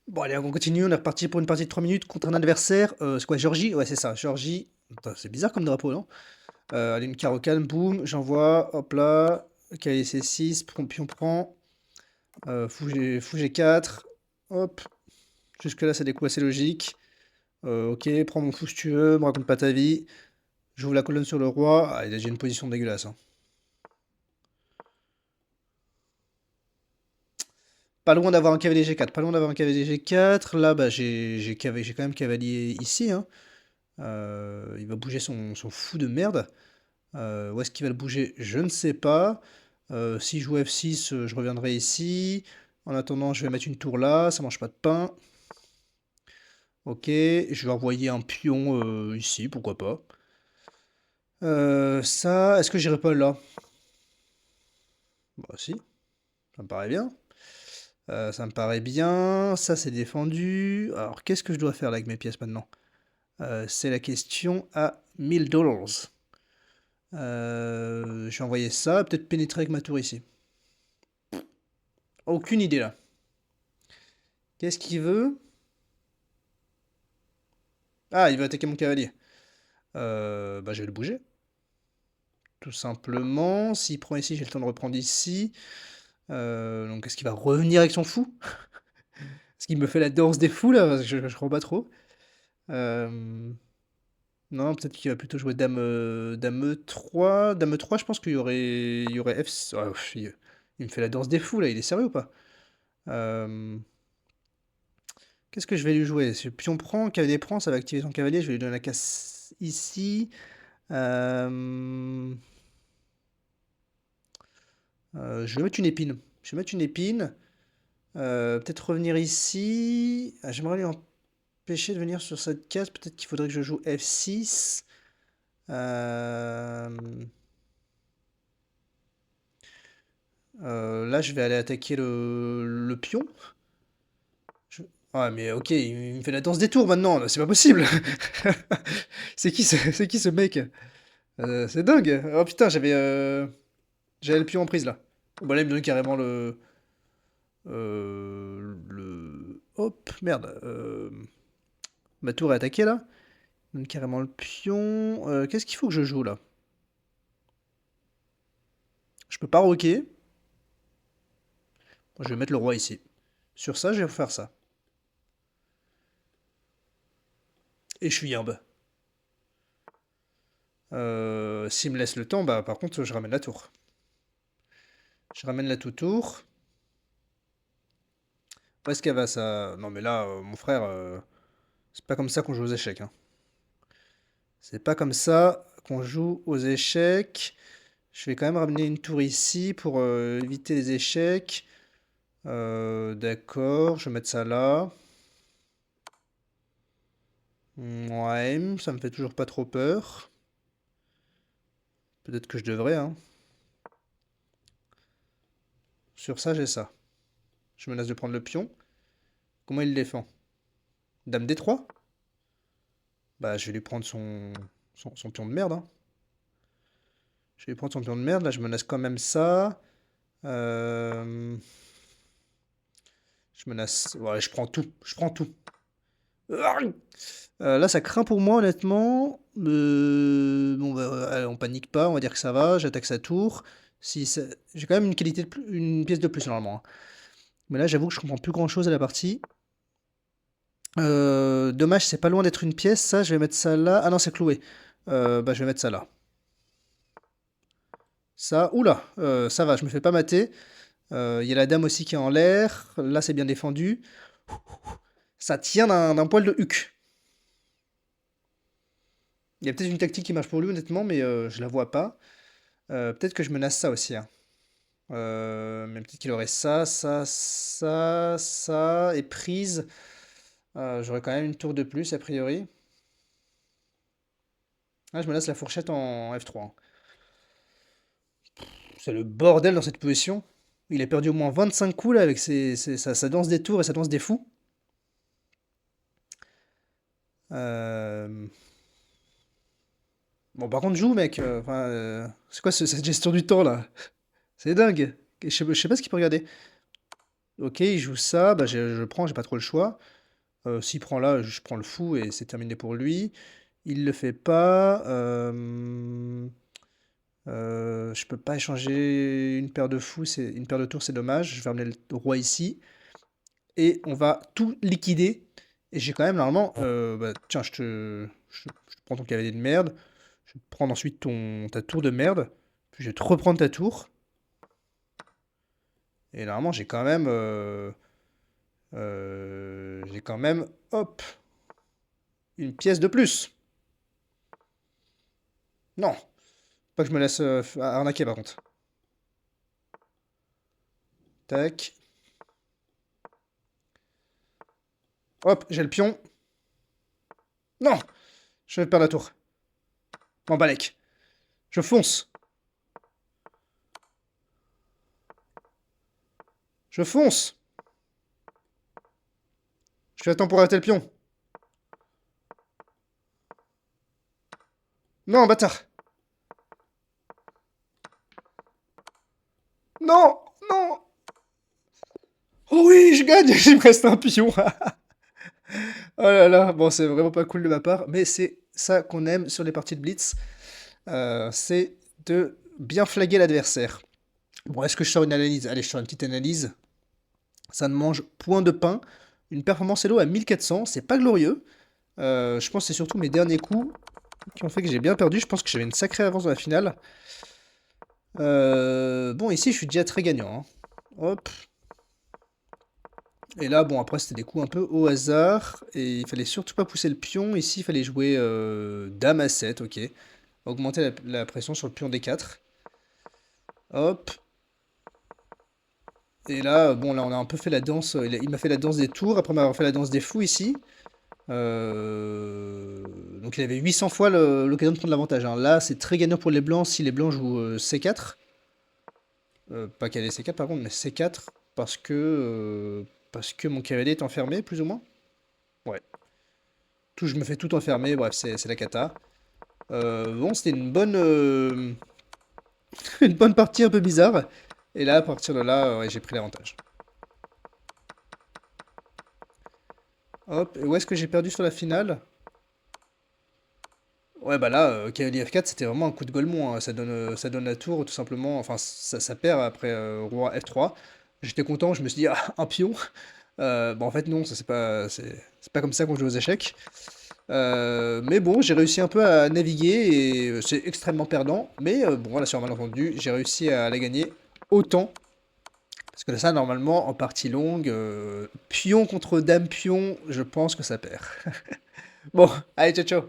Bon, allez, on continue. On est reparti pour une partie de 3 minutes contre un adversaire. C'est quoi, Géorgie? Ouais, c'est ça, Géorgie. Attends, c'est bizarre comme drapeau, non? Allez, une carreau calme, boum, j'envoie, hop là. Cavalier C6, pion prend. Fou G4. Hop. Jusque-là, c'est des coups assez logiques. Ok, prends mon fou si tu veux, me raconte pas ta vie. J'ouvre la colonne sur le roi. Ah, il a déjà une position dégueulasse, hein. Pas loin d'avoir un cavalier G4, pas loin d'avoir un cavalier G4. Là, bah, j'ai quand même cavalier ici, hein. Il va bouger son fou de merde. Où est-ce qu'il va le bouger? Je ne sais pas. Si je joue F6, je reviendrai ici. En attendant, je vais mettre une tour là, ça mange pas de pain. Ok, je vais envoyer un pion ici, pourquoi pas. Ça, est-ce que j'irai pas là? Bah si, ça me paraît bien. Ça me paraît bien, ça c'est défendu. Alors qu'est-ce que je dois faire là avec mes pièces maintenant? C'est la question à 1000 dollars. Je vais envoyer ça, peut-être pénétrer avec ma tour ici. Aucune idée là. Qu'est-ce qu'il veut? Ah, il veut attaquer mon cavalier. Bah, je vais le bouger. Tout simplement. S'il prend ici, j'ai le temps de reprendre ici. Donc, est-ce qu'il va revenir avec son fou? Est-ce qu'il me fait la danse des fous, là? Parce que je crois pas trop. Euh, Non, peut-être qu'il va plutôt jouer dame, dame E3. Dame E3, je pense qu'il y aurait F... Ah, il me fait la danse des fous, là. Il est sérieux ou pas? Euh, Qu'est-ce que je vais lui jouer? Si le pion prend, cavalier prend, ça va activer son cavalier. Je vais lui donner la casse ici. Euh, je vais mettre une épine. Je vais mettre une épine. Peut-être revenir ici. Ah, j'aimerais lui empêcher de venir sur cette case. Peut-être qu'il faudrait que je joue F6. Euh, Là, je vais aller attaquer le pion. Je- Ah, mais ok, il me fait la danse des tours maintenant. Là, c'est pas possible. C'est qui ce mec? C'est dingue. Oh putain, j'avais le pion en prise là. Bon, là, il me donne carrément Hop, merde. Ma tour est attaquée là. Il me donne carrément le pion. Qu'est-ce qu'il faut que je joue là? Je peux pas roquer. Je vais mettre le roi ici. Sur ça, je vais faire ça. Et je suis humble. S'il me laisse le temps, bah par contre, je ramène la tour. Je ramène la tout-tour. Où est-ce qu'elle va ça? Non mais là, mon frère, c'est pas comme ça qu'on joue aux échecs, hein. C'est pas comme ça qu'on joue aux échecs. Je vais quand même ramener une tour ici pour éviter les échecs. D'accord, je vais mettre ça là. Ouais, ça me fait toujours pas trop peur. Peut-être que je devrais, hein. Sur ça, j'ai ça. Je menace de prendre le pion. Comment il défend? Dame D3? Bah, je vais lui prendre son pion de merde, hein. Je vais lui prendre son pion de merde. Là, je menace quand même ça. Euh, Je menace. Ouais, je prends tout. Je prends tout. Là, ça craint pour moi, honnêtement. Bon, bah, allez, on panique pas. On va dire que ça va. J'attaque sa tour. Si ça- J'ai quand même une qualité une pièce de plus, normalement, hein. Mais là, j'avoue que je comprends plus grand-chose à la partie. Dommage, c'est pas loin d'être une pièce, ça. Je vais mettre ça là. Ah non, c'est cloué. Bah, je vais mettre ça là. Ça, oula, ça va, je me fais pas mater. Il y a la dame aussi qui est en l'air. Là, c'est bien défendu. Ça tient d'un poil de huc. Il y a peut-être une tactique qui marche pour lui, honnêtement, mais je la vois pas. Peut-être que je menace ça aussi, hein. Mais peut-être qu'il aurait ça, et prise. J'aurais quand même une tour de plus, a priori. Ah, je menace la fourchette en F3, hein. C'est le bordel dans cette position. Il a perdu au moins 25 coups là avec sa danse des tours et sa danse des fous. Euh, Bon, par contre, joue, mec. Enfin, c'est quoi cette gestion du temps là? C'est dingue. Je sais pas ce qu'il peut regarder. Ok, il joue ça, bah je prends, j'ai pas trop le choix. S'il prend là, je prends le fou et c'est terminé pour lui. Il le fait pas. Je peux pas échanger une paire de fous, c'est une paire de tours, c'est dommage. Je vais ramener le roi ici et on va tout liquider. Et j'ai quand même normalement, bah, tiens, je prends ton cavalier de merde. Je vais prendre ensuite ta tour de merde. Puis je vais te reprendre ta tour. Et normalement, j'ai quand même, hop, une pièce de plus. Non, pas que je me laisse arnaquer par contre. Tac. Hop, j'ai le pion. Non, je vais perdre la tour. M'en balèque. Je fonce. Je fonce. Je fais attends pour arrêter le pion. Non, bâtard. Non, non. Oh oui, je gagne. Il me reste un pion. Oh là là, bon, c'est vraiment pas cool de ma part, mais c'est ça qu'on aime sur les parties de Blitz, c'est de bien flaguer l'adversaire. Bon, est-ce que je sors une analyse? Allez, je sors une petite analyse. Ça ne mange point de pain. Une performance Elo à 1400, c'est pas glorieux. Je pense que c'est surtout mes derniers coups qui ont fait que j'ai bien perdu. Je pense que j'avais une sacrée avance dans la finale. Bon, ici, je suis déjà très gagnant, hein. Hop. Et là, bon, après, c'était des coups un peu au hasard. Et il fallait surtout pas pousser le pion. Ici, il fallait jouer dame à 7, ok. Augmenter la pression sur le pion D4. Hop. Et là, bon, là, on a un peu fait la danse. Il m'a fait la danse des tours après m'avoir fait la danse des fous ici. Donc il avait 800 fois l'occasion de prendre l'avantage, hein. Là, c'est très gagnant pour les blancs si les blancs jouent C4. Pas qu'elle est C4 par contre, mais C4 parce que mon cavalier est enfermé, plus ou moins. Ouais. Je me fais tout enfermer, bref, c'est la cata. Bon, c'était une bonne, une bonne partie un peu bizarre. Et là, à partir de là, ouais, j'ai pris l'avantage. Hop, et où est-ce que j'ai perdu sur la finale? Ouais, bah là, cavalier F4, c'était vraiment un coup de golemon, hein. Ça donne la tour, tout simplement. Enfin, ça perd après roi F3. J'étais content, je me suis dit, ah, un pion. Bon, en fait, non, ça c'est pas comme ça qu'on joue aux échecs. Mais bon, j'ai réussi un peu à naviguer et c'est extrêmement perdant. Mais bon, voilà, sur un malentendu, j'ai réussi à la gagner autant. Parce que ça, normalement, en partie longue, pion contre dame pion, je pense que ça perd. Bon, allez, ciao, ciao.